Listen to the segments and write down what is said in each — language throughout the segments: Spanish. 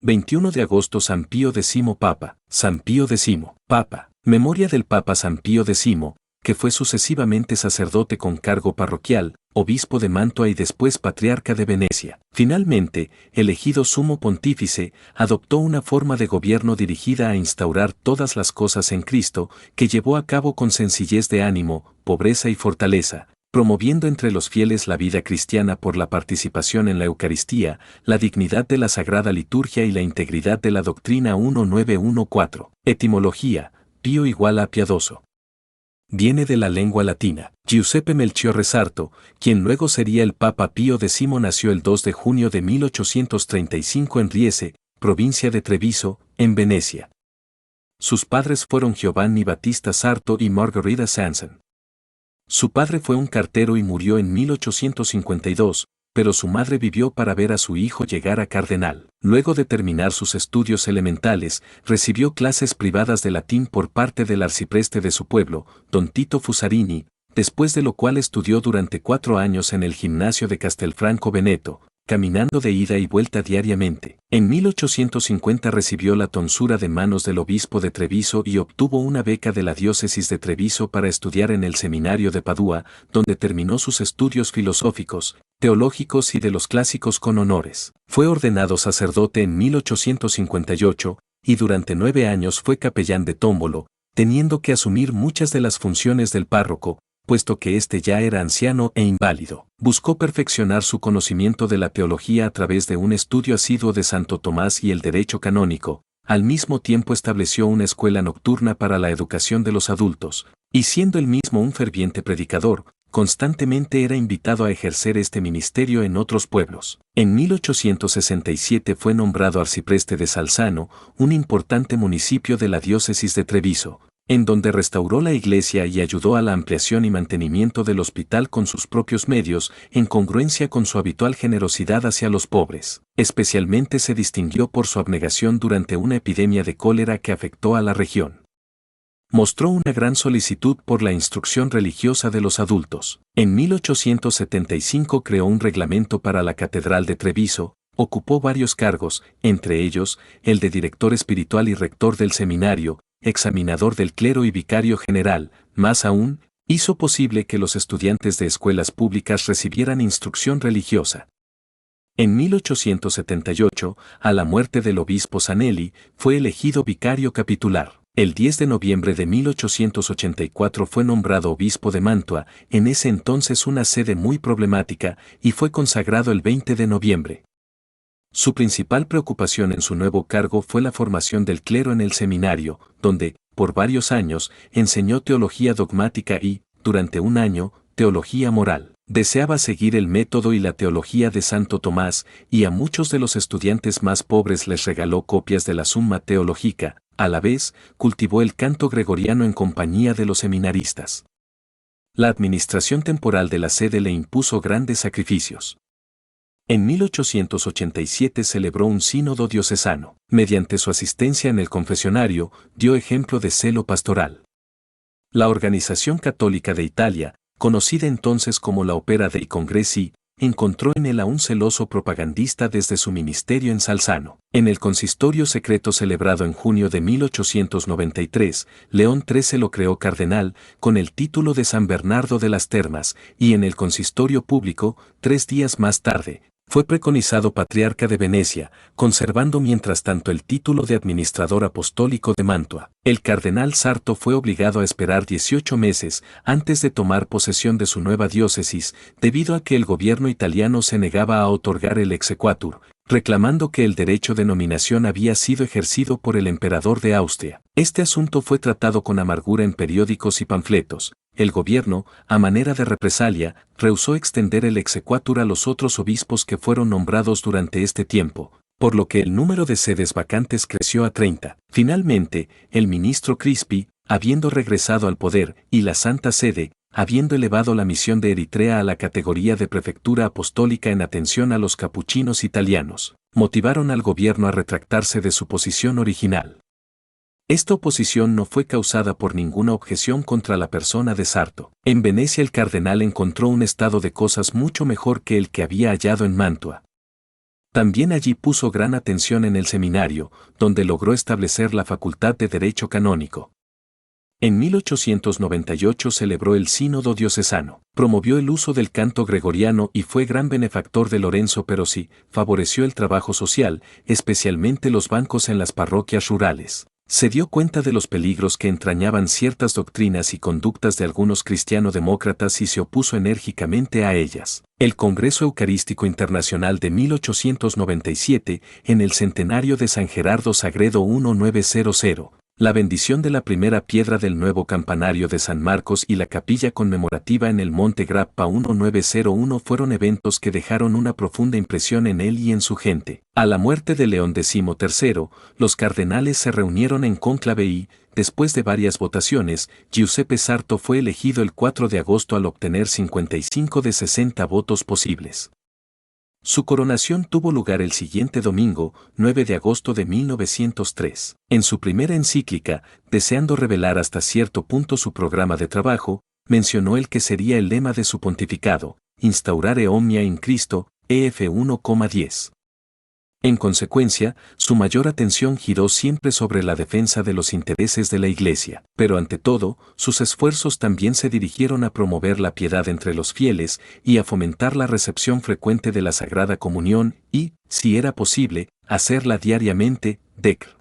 21 de agosto San Pío X Papa. San Pío X Papa. Memoria del Papa San Pío X, que fue sucesivamente sacerdote con cargo parroquial, obispo de Mantua y después patriarca de Venecia. Finalmente, elegido sumo pontífice, adoptó una forma de gobierno dirigida a instaurar todas las cosas en Cristo, que llevó a cabo con sencillez de ánimo, pobreza y fortaleza, promoviendo entre los fieles la vida cristiana por la participación en la Eucaristía, la dignidad de la Sagrada Liturgia y la integridad de la doctrina 1914. Etimología: pío igual a piadoso. Viene de la lengua latina. Giuseppe Melchiorre Sarto, quien luego sería el Papa Pío X, nació el 2 de junio de 1835 en Riese, provincia de Treviso, en Venecia. Sus padres fueron Giovanni Battista Sarto y Margherita Sanson. Su padre fue un cartero y murió en 1852, pero su madre vivió para ver a su hijo llegar a cardenal. Luego de terminar sus estudios elementales, recibió clases privadas de latín por parte del arcipreste de su pueblo, don Tito Fusarini, después de lo cual estudió durante 4 años en el gimnasio de Castelfranco Veneto, caminando de ida y vuelta diariamente. En 1850 recibió la tonsura de manos del obispo de Treviso y obtuvo una beca de la diócesis de Treviso para estudiar en el seminario de Padua, donde terminó sus estudios filosóficos, teológicos y de los clásicos con honores. Fue ordenado sacerdote en 1858, y durante 9 años fue capellán de Tómbolo, teniendo que asumir muchas de las funciones del párroco, puesto que éste ya era anciano e inválido. Buscó perfeccionar su conocimiento de la teología a través de un estudio asiduo de Santo Tomás y el derecho canónico. Al mismo tiempo estableció una escuela nocturna para la educación de los adultos, y siendo él mismo un ferviente predicador, constantemente era invitado a ejercer este ministerio en otros pueblos. En 1867 fue nombrado arcipreste de Salzano, un importante municipio de la diócesis de Treviso, en donde restauró la iglesia y ayudó a la ampliación y mantenimiento del hospital con sus propios medios, en congruencia con su habitual generosidad hacia los pobres. Especialmente se distinguió por su abnegación durante una epidemia de cólera que afectó a la región. Mostró una gran solicitud por la instrucción religiosa de los adultos. En 1875 creó un reglamento para la Catedral de Treviso, ocupó varios cargos, entre ellos, el de director espiritual y rector del seminario, examinador del clero y vicario general. Más aún, hizo posible que los estudiantes de escuelas públicas recibieran instrucción religiosa. En 1878, a la muerte del obispo Zanelli, fue elegido vicario capitular. El 10 de noviembre de 1884 fue nombrado obispo de Mantua, en ese entonces una sede muy problemática, y fue consagrado el 20 de noviembre. Su principal preocupación en su nuevo cargo fue la formación del clero en el seminario, donde, por varios años, enseñó teología dogmática y, durante un año, teología moral. Deseaba seguir el método y la teología de Santo Tomás, y a muchos de los estudiantes más pobres les regaló copias de la Summa Theologica. A la vez, cultivó el canto gregoriano en compañía de los seminaristas. La administración temporal de la sede le impuso grandes sacrificios. En 1887 celebró un sínodo diocesano. Mediante su asistencia en el confesionario, dio ejemplo de celo pastoral. La Organización Católica de Italia, conocida entonces como la Opera dei Congressi, encontró en él a un celoso propagandista desde su ministerio en Salzano. En el consistorio secreto celebrado en junio de 1893, León XIII lo creó cardenal, con el título de San Bernardo de las Termas, y en el consistorio público, 3 días más tarde, fue preconizado patriarca de Venecia, conservando mientras tanto el título de administrador apostólico de Mantua. El cardenal Sarto fue obligado a esperar 18 meses antes de tomar posesión de su nueva diócesis, debido a que el gobierno italiano se negaba a otorgar el exequatur, reclamando que el derecho de nominación había sido ejercido por el emperador de Austria. Este asunto fue tratado con amargura en periódicos y panfletos. El gobierno, a manera de represalia, rehusó extender el exequatur a los otros obispos que fueron nombrados durante este tiempo, por lo que el número de sedes vacantes creció a 30. Finalmente, el ministro Crispi, habiendo regresado al poder, y la Santa Sede, habiendo elevado la misión de Eritrea a la categoría de prefectura apostólica en atención a los capuchinos italianos, motivaron al gobierno a retractarse de su posición original. Esta oposición no fue causada por ninguna objeción contra la persona de Sarto. En Venecia el cardenal encontró un estado de cosas mucho mejor que el que había hallado en Mantua. También allí puso gran atención en el seminario, donde logró establecer la facultad de Derecho Canónico. En 1898 celebró el Sínodo Diocesano, promovió el uso del canto gregoriano y fue gran benefactor de Lorenzo Perosi, favoreció el trabajo social, especialmente los bancos en las parroquias rurales. Se dio cuenta de los peligros que entrañaban ciertas doctrinas y conductas de algunos cristiano-demócratas y se opuso enérgicamente a ellas. El Congreso Eucarístico Internacional de 1897, en el centenario de San Gerardo Sagredo 1900, la bendición de la primera piedra del nuevo campanario de San Marcos y la capilla conmemorativa en el Monte Grappa 1901 fueron eventos que dejaron una profunda impresión en él y en su gente. A la muerte de León XIII, los cardenales se reunieron en cónclave y, después de varias votaciones, Giuseppe Sarto fue elegido el 4 de agosto al obtener 55 de 60 votos posibles. Su coronación tuvo lugar el siguiente domingo, 9 de agosto de 1903. En su primera encíclica, deseando revelar hasta cierto punto su programa de trabajo, mencionó el que sería el lema de su pontificado, Instaurare omnia in Cristo, EF 1,10. En consecuencia, su mayor atención giró siempre sobre la defensa de los intereses de la Iglesia, pero ante todo, sus esfuerzos también se dirigieron a promover la piedad entre los fieles y a fomentar la recepción frecuente de la Sagrada Comunión y, si era posible, hacerla diariamente. Decr.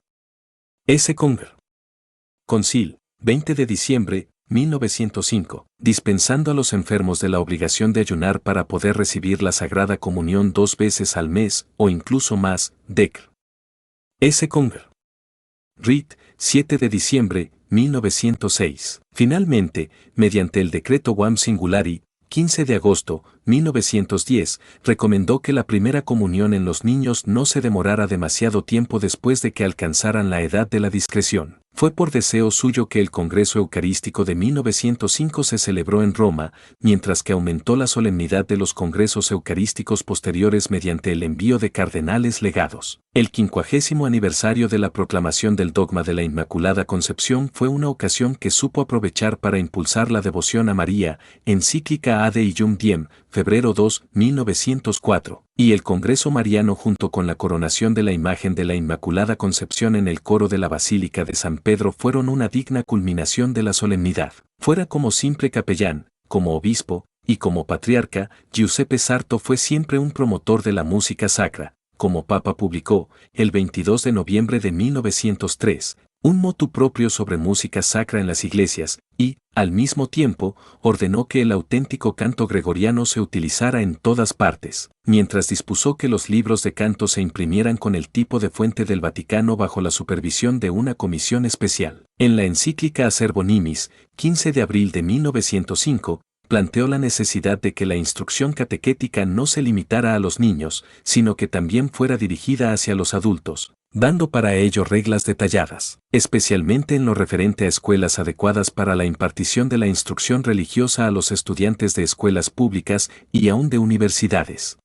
S. Conger. Concil, 20 de diciembre, 1905, dispensando a los enfermos de la obligación de ayunar para poder recibir la Sagrada Comunión 2 veces al mes, o incluso más. Decr. S. Conger. Rit, 7 de diciembre, 1906. Finalmente, mediante el decreto Wam Singulari, 15 de agosto, 1910, recomendó que la primera comunión en los niños no se demorara demasiado tiempo después de que alcanzaran la edad de la discreción. Fue por deseo suyo que el Congreso Eucarístico de 1905 se celebró en Roma, mientras que aumentó la solemnidad de los congresos eucarísticos posteriores mediante el envío de cardenales legados. El 50º aniversario de la proclamación del dogma de la Inmaculada Concepción fue una ocasión que supo aprovechar para impulsar la devoción a María, encíclica Ad Ium Diem, febrero 2, 1904, y el Congreso Mariano junto con la coronación de la imagen de la Inmaculada Concepción en el coro de la Basílica de San Pedro fueron una digna culminación de la solemnidad. Fuera como simple capellán, como obispo, y como patriarca, Giuseppe Sarto fue siempre un promotor de la música sacra. Como Papa publicó, el 22 de noviembre de 1903, un motu proprio sobre música sacra en las iglesias, y, al mismo tiempo, ordenó que el auténtico canto gregoriano se utilizara en todas partes, mientras dispuso que los libros de canto se imprimieran con el tipo de fuente del Vaticano bajo la supervisión de una comisión especial. En la encíclica Acervo Nimis, 15 de abril de 1905, planteó la necesidad de que la instrucción catequética no se limitara a los niños, sino que también fuera dirigida hacia los adultos, dando para ello reglas detalladas, especialmente en lo referente a escuelas adecuadas para la impartición de la instrucción religiosa a los estudiantes de escuelas públicas y aún de universidades.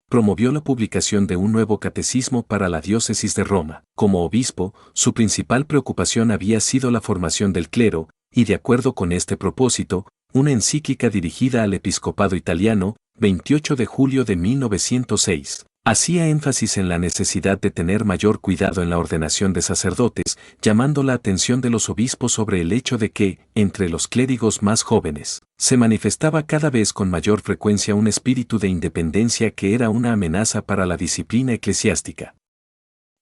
Promovió la publicación de un nuevo catecismo para la diócesis de Roma. Como obispo, su principal preocupación había sido la formación del clero, y de acuerdo con este propósito, una encíclica dirigida al episcopado italiano, 28 de julio de 1906, hacía énfasis en la necesidad de tener mayor cuidado en la ordenación de sacerdotes, llamando la atención de los obispos sobre el hecho de que, entre los clérigos más jóvenes, se manifestaba cada vez con mayor frecuencia un espíritu de independencia que era una amenaza para la disciplina eclesiástica.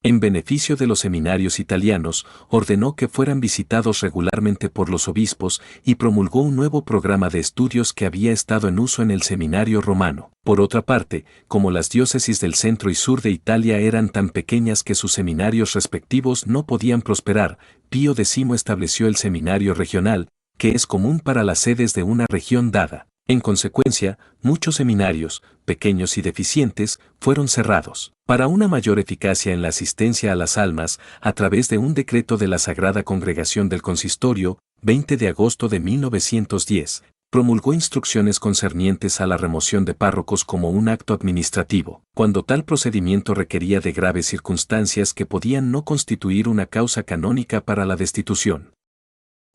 En beneficio de los seminarios italianos, ordenó que fueran visitados regularmente por los obispos y promulgó un nuevo programa de estudios que había estado en uso en el seminario romano. Por otra parte, como las diócesis del centro y sur de Italia eran tan pequeñas que sus seminarios respectivos no podían prosperar, Pío X estableció el seminario regional, que es común para las sedes de una región dada. En consecuencia, muchos seminarios, pequeños y deficientes, fueron cerrados. Para una mayor eficacia en la asistencia a las almas, a través de un decreto de la Sagrada Congregación del Consistorio, 20 de agosto de 1910, promulgó instrucciones concernientes a la remoción de párrocos como un acto administrativo, cuando tal procedimiento requería de graves circunstancias que podían no constituir una causa canónica para la destitución.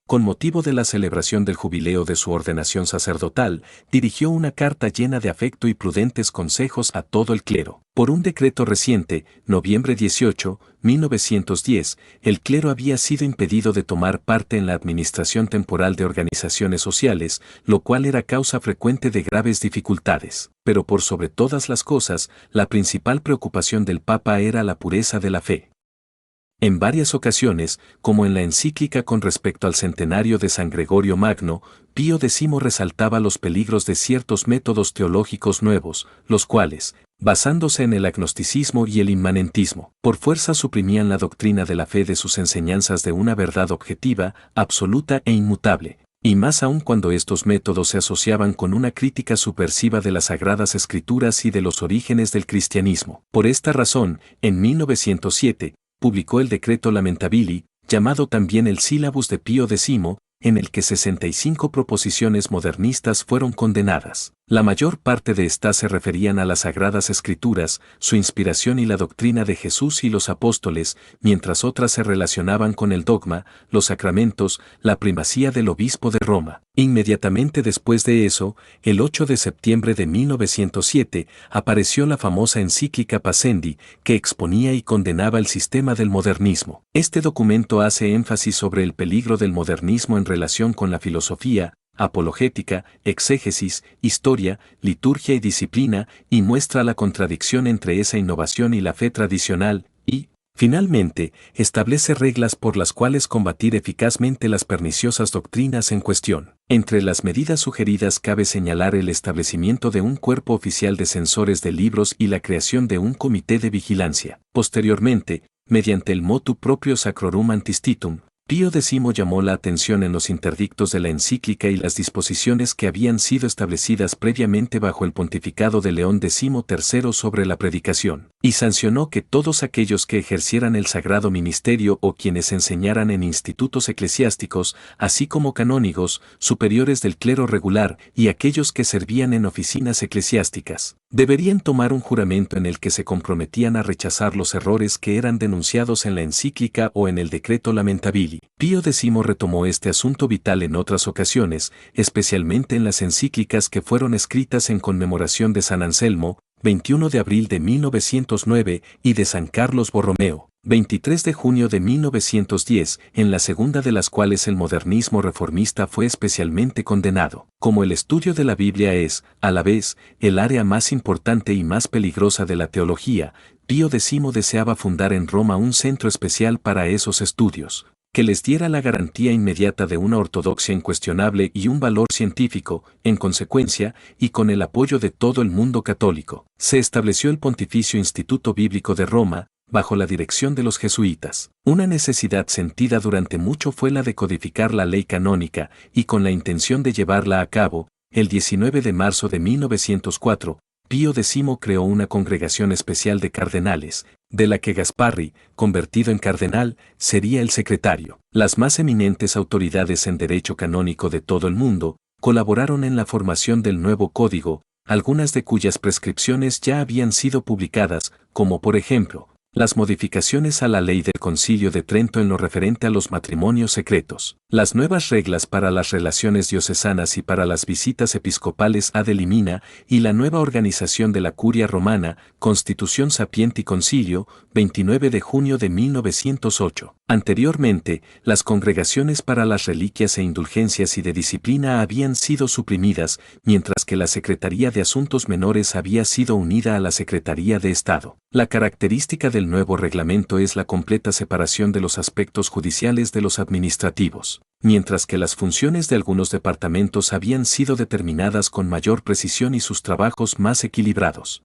con motivo de la celebración del jubileo de su ordenación sacerdotal, dirigió una carta llena de afecto y prudentes consejos a todo el clero. Por un decreto reciente, noviembre 18, 1910, el clero había sido impedido de tomar parte en la administración temporal de organizaciones sociales, lo cual era causa frecuente de graves dificultades. Pero por sobre todas las cosas, la principal preocupación del Papa era la pureza de la fe. En varias ocasiones, como en la encíclica con respecto al centenario de San Gregorio Magno, Pío X resaltaba los peligros de ciertos métodos teológicos nuevos, los cuales, basándose en el agnosticismo y el inmanentismo, por fuerza suprimían la doctrina de la fe de sus enseñanzas de una verdad objetiva, absoluta e inmutable, y más aún cuando estos métodos se asociaban con una crítica subversiva de las Sagradas Escrituras y de los orígenes del cristianismo. Por esta razón, en 1907, publicó el Decreto Lamentabili, llamado también el Sílabus de Pío X, en el que 65 proposiciones modernistas fueron condenadas. La mayor parte de estas se referían a las Sagradas Escrituras, su inspiración y la doctrina de Jesús y los apóstoles, mientras otras se relacionaban con el dogma, los sacramentos, la primacía del obispo de Roma. Inmediatamente después de eso, el 8 de septiembre de 1907, apareció la famosa encíclica Pascendi, que exponía y condenaba el sistema del modernismo. Este documento hace énfasis sobre el peligro del modernismo en relación con la filosofía, apologética, exégesis, historia, liturgia y disciplina, y muestra la contradicción entre esa innovación y la fe tradicional, y, finalmente, establece reglas por las cuales combatir eficazmente las perniciosas doctrinas en cuestión. Entre las medidas sugeridas cabe señalar el establecimiento de un cuerpo oficial de censores de libros y la creación de un comité de vigilancia. Posteriormente, mediante el motu proprio Sacrorum Antistitum, Pío X llamó la atención en los interdictos de la encíclica y las disposiciones que habían sido establecidas previamente bajo el pontificado de León XIII sobre la predicación, y sancionó que todos aquellos que ejercieran el sagrado ministerio o quienes enseñaran en institutos eclesiásticos, así como canónigos, superiores del clero regular y aquellos que servían en oficinas eclesiásticas, deberían tomar un juramento en el que se comprometían a rechazar los errores que eran denunciados en la encíclica o en el Decreto Lamentabili. Pío X retomó este asunto vital en otras ocasiones, especialmente en las encíclicas que fueron escritas en conmemoración de San Anselmo, 21 de abril de 1909, y de San Carlos Borromeo, 23 de junio de 1910, en la segunda de las cuales el modernismo reformista fue especialmente condenado. Como el estudio de la Biblia es, a la vez, el área más importante y más peligrosa de la teología, Pío X deseaba fundar en Roma un centro especial para esos estudios, que les diera la garantía inmediata de una ortodoxia incuestionable y un valor científico. En consecuencia, y con el apoyo de todo el mundo católico, se estableció el Pontificio Instituto Bíblico de Roma, bajo la dirección de los jesuitas. Una necesidad sentida durante mucho fue la de codificar la ley canónica, y con la intención de llevarla a cabo, el 19 de marzo de 1904, Pío X creó una congregación especial de cardenales, de la que Gasparri, convertido en cardenal, sería el secretario. Las más eminentes autoridades en derecho canónico de todo el mundo colaboraron en la formación del nuevo código, algunas de cuyas prescripciones ya habían sido publicadas, como por ejemplo, las modificaciones a la ley del Concilio de Trento en lo referente a los matrimonios secretos, las nuevas reglas para las relaciones diocesanas y para las visitas episcopales ad limina, y la nueva organización de la Curia Romana, Constitución Sapienti Concilio, 29 de junio de 1908. Anteriormente, las congregaciones para las reliquias e indulgencias y de disciplina habían sido suprimidas, mientras que la Secretaría de Asuntos Menores había sido unida a la Secretaría de Estado. La característica del nuevo reglamento es la completa separación de los aspectos judiciales de los administrativos, mientras que las funciones de algunos departamentos habían sido determinadas con mayor precisión y sus trabajos más equilibrados.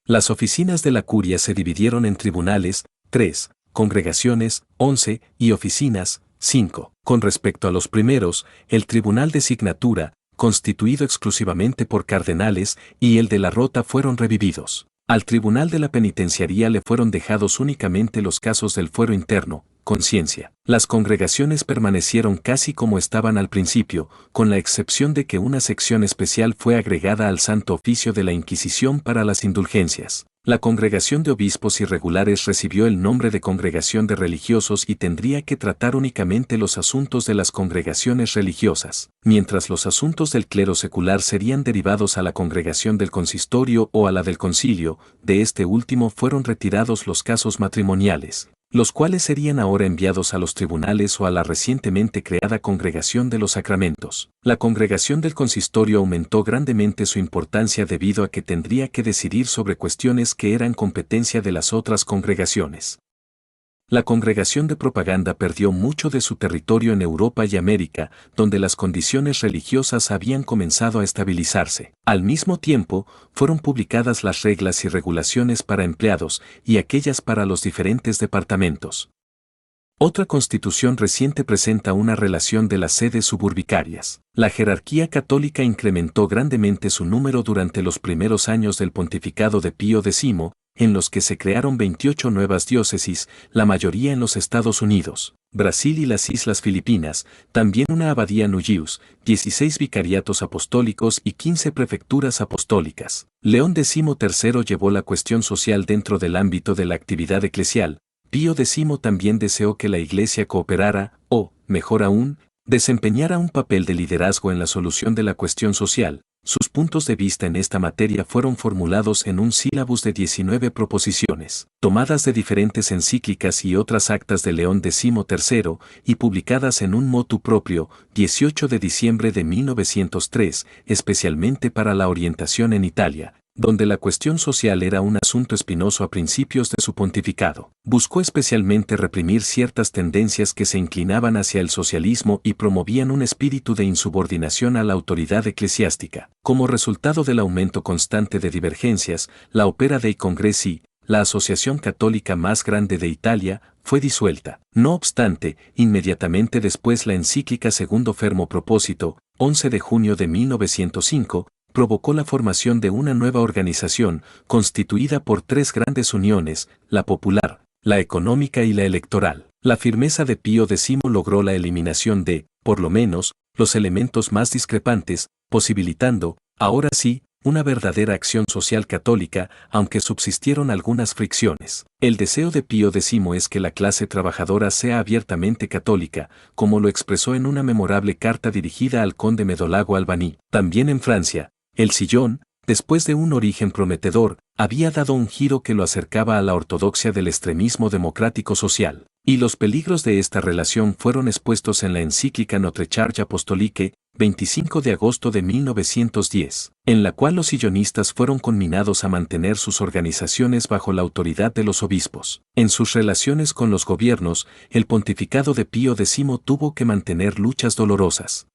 Las oficinas de la curia se dividieron en tribunales, 3, congregaciones, 11, y oficinas, 5. Con respecto a los primeros, el tribunal de signatura, constituido exclusivamente por cardenales, y el de la rota fueron revividos. Al tribunal de la penitenciaría le fueron dejados únicamente los casos del fuero interno, conciencia. Las congregaciones permanecieron casi como estaban al principio, con la excepción de que una sección especial fue agregada al Santo Oficio de la Inquisición para las indulgencias. La congregación de obispos irregulares recibió el nombre de congregación de religiosos y tendría que tratar únicamente los asuntos de las congregaciones religiosas, mientras los asuntos del clero secular serían derivados a la congregación del consistorio o a la del concilio. De este último fueron retirados los casos matrimoniales, los cuales serían ahora enviados a los tribunales o a la recientemente creada Congregación de los Sacramentos. La congregación del consistorio aumentó grandemente su importancia debido a que tendría que decidir sobre cuestiones que eran competencia de las otras congregaciones. La congregación de propaganda perdió mucho de su territorio en Europa y América, donde las condiciones religiosas habían comenzado a estabilizarse. Al mismo tiempo, fueron publicadas las reglas y regulaciones para empleados y aquellas para los diferentes departamentos. Otra constitución reciente presenta una relación de las sedes suburbicarias. La jerarquía católica incrementó grandemente su número durante los primeros años del pontificado de Pío X, en los que se crearon 28 nuevas diócesis, la mayoría en los Estados Unidos, Brasil y las Islas Filipinas, también una abadía en Ullius, 16 vicariatos apostólicos y 15 prefecturas apostólicas. León XIII llevó la cuestión social dentro del ámbito de la actividad eclesial. Pío X también deseó que la Iglesia cooperara, o, mejor aún, desempeñara un papel de liderazgo en la solución de la cuestión social. Sus puntos de vista en esta materia fueron formulados en un sílabus de 19 proposiciones, tomadas de diferentes encíclicas y otras actas de León XIII y publicadas en un motu propio, 18 de diciembre de 1903, especialmente para la orientación en Italia, donde la cuestión social era un asunto espinoso a principios de su pontificado. Buscó especialmente reprimir ciertas tendencias que se inclinaban hacia el socialismo y promovían un espíritu de insubordinación a la autoridad eclesiástica. Como resultado del aumento constante de divergencias, la Opera dei Congressi, la asociación católica más grande de Italia, fue disuelta. No obstante, inmediatamente después la encíclica Segundo Fermo Propósito, 11 de junio de 1905, provocó la formación de una nueva organización, constituida por tres grandes uniones, la popular, la económica y la electoral. La firmeza de Pío X logró la eliminación de, por lo menos, los elementos más discrepantes, posibilitando, ahora sí, una verdadera acción social católica, aunque subsistieron algunas fricciones. El deseo de Pío X es que la clase trabajadora sea abiertamente católica, como lo expresó en una memorable carta dirigida al conde Medolago Albani. También en Francia, el Sillón, después de un origen prometedor, había dado un giro que lo acercaba a la ortodoxia del extremismo democrático social, y los peligros de esta relación fueron expuestos en la encíclica Notre Charge Apostolique, 25 de agosto de 1910, en la cual los sillonistas fueron conminados a mantener sus organizaciones bajo la autoridad de los obispos. En sus relaciones con los gobiernos, el pontificado de Pío X tuvo que mantener luchas dolorosas.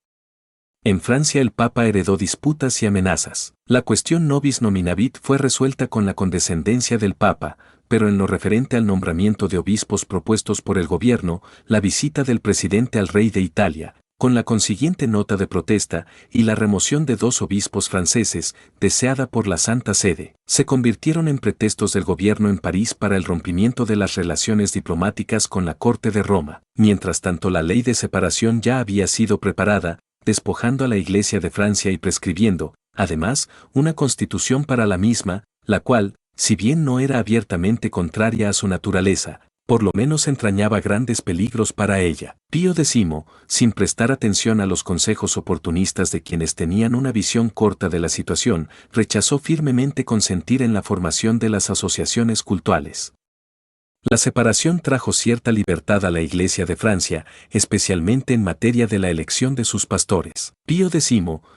En Francia el Papa heredó disputas y amenazas. La cuestión nobis nominavit fue resuelta con la condescendencia del Papa, pero en lo referente al nombramiento de obispos propuestos por el gobierno, la visita del presidente al rey de Italia, con la consiguiente nota de protesta y la remoción de 2 obispos franceses, deseada por la Santa Sede, se convirtieron en pretextos del gobierno en París para el rompimiento de las relaciones diplomáticas con la corte de Roma. Mientras tanto, la ley de separación ya había sido preparada, despojando a la Iglesia de Francia y prescribiendo, además, una constitución para la misma, la cual, si bien no era abiertamente contraria a su naturaleza, por lo menos entrañaba grandes peligros para ella. Pío X, sin prestar atención a los consejos oportunistas de quienes tenían una visión corta de la situación, rechazó firmemente consentir en la formación de las asociaciones cultuales. La separación trajo cierta libertad a la Iglesia de Francia, especialmente en materia de la elección de sus pastores. Pío X,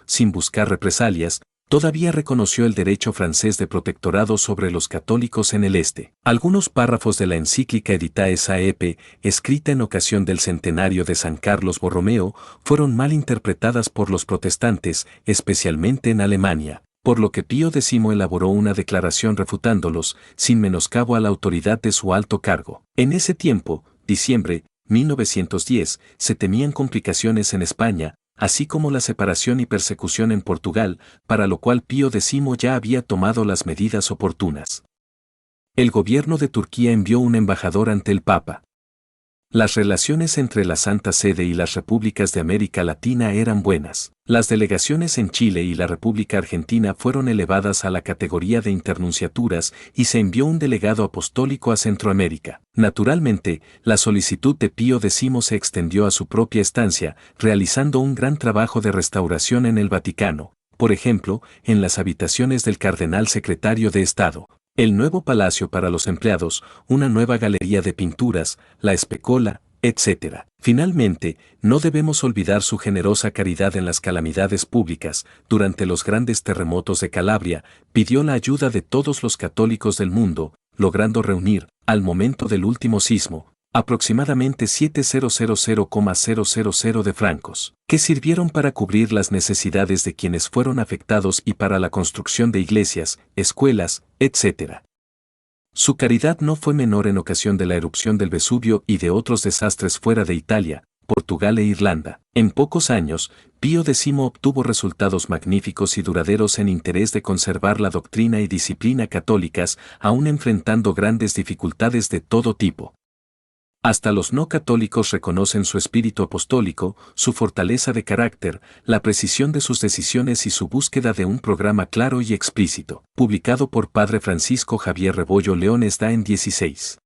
sin buscar represalias, todavía reconoció el derecho francés de protectorado sobre los católicos en el este. Algunos párrafos de la encíclica Editae Saepe, escrita en ocasión del centenario de San Carlos Borromeo, fueron mal interpretadas por los protestantes, especialmente en Alemania, por lo que Pío X elaboró una declaración refutándolos, sin menoscabo a la autoridad de su alto cargo. En ese tiempo, diciembre, 1910, se temían complicaciones en España, así como la separación y persecución en Portugal, para lo cual Pío X ya había tomado las medidas oportunas. El gobierno de Turquía envió un embajador ante el Papa. Las relaciones entre la Santa Sede y las repúblicas de América Latina eran buenas. Las delegaciones en Chile y la República Argentina fueron elevadas a la categoría de internunciaturas y se envió un delegado apostólico a Centroamérica. Naturalmente, la solicitud de Pío X se extendió a su propia estancia, realizando un gran trabajo de restauración en el Vaticano, por ejemplo, en las habitaciones del cardenal secretario de Estado, el nuevo palacio para los empleados, una nueva galería de pinturas, la Especola, etc. Finalmente, no debemos olvidar su generosa caridad en las calamidades públicas. Durante los grandes terremotos de Calabria, pidió la ayuda de todos los católicos del mundo, logrando reunir, al momento del último sismo, aproximadamente 7.000,000 de francos, que sirvieron para cubrir las necesidades de quienes fueron afectados y para la construcción de iglesias, escuelas, etc. Su caridad no fue menor en ocasión de la erupción del Vesubio y de otros desastres fuera de Italia, Portugal e Irlanda. En pocos años, Pío X obtuvo resultados magníficos y duraderos en interés de conservar la doctrina y disciplina católicas, aún enfrentando grandes dificultades de todo tipo. Hasta los no católicos reconocen su espíritu apostólico, su fortaleza de carácter, la precisión de sus decisiones y su búsqueda de un programa claro y explícito. Publicado por Padre Francisco Javier Rebollo León, está en 16.